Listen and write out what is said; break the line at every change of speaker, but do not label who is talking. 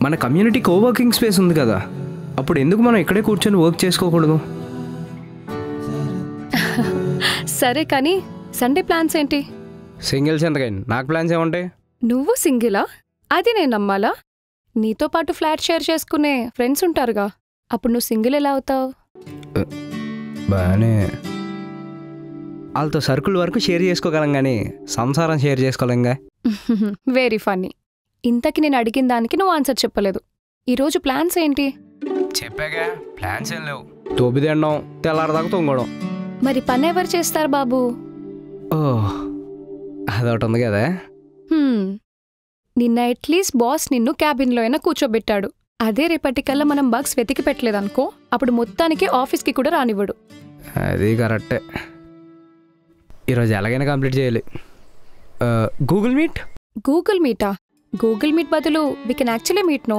మన community coworking space ఉంది కదా, అప్పుడు ఎందుకు మనం ఇక్కడే కూర్చొని వర్క్ చేసుకోకూడదు?
సరే కానీ సండే ప్లాన్స్ ఏంటి?
సింగిల్స్ ఎంతకైనా నాకు ప్లాన్స్ ఏముంటాయి?
నువ్వు సింగిలా? అది నేను నమ్మాలా? నీతో పాటు ఫ్లాట్ షేర్ చేసుకునే ఫ్రెండ్స్ ఉంటారుగా, అప్పుడు నువ్వు సింగిల్ ఎలా అవుతావు?
బానే వాళ్ళతో సర్కిల్ వరకు షేర్ చేసుకోగలం కానీ సంసారం షేర్ చేసుకోలేంగా.
Very funny. ఇంతకి నేను అడిగిన దానికి నువ్వు ఆన్సర్ చెప్పలేదు. ఈరోజు ప్లాన్స్ ఏంటి?
చెప్పాగా ప్లాన్స్ ఏం లేవు. తోపి తినడం, తెల్లారదాకా తొంగడం.
మరి పని ఎవరు చేస్తారు బాబు?
ఓహ్, అదొకటి ఉంది కదా.
నిన్న అట్లీస్ట్ బాస్ నిన్ను క్యాబిన్లో అయినా కూర్చోబెట్టాడు. అదే రేపటికల్లా మనం బగ్స్ వెతికి పెట్టలేదనుకో, అప్పుడు మొత్తానికి ఆఫీస్కి కూడా రానివ్వడు.
అది కరెక్టే. ఈరోజు ఎలాగైనా కంప్లీట్ చేయాలి. Google Meet.
గూగుల్ మీటా? గూగుల్ మీట్ బదులు we can actually meet. No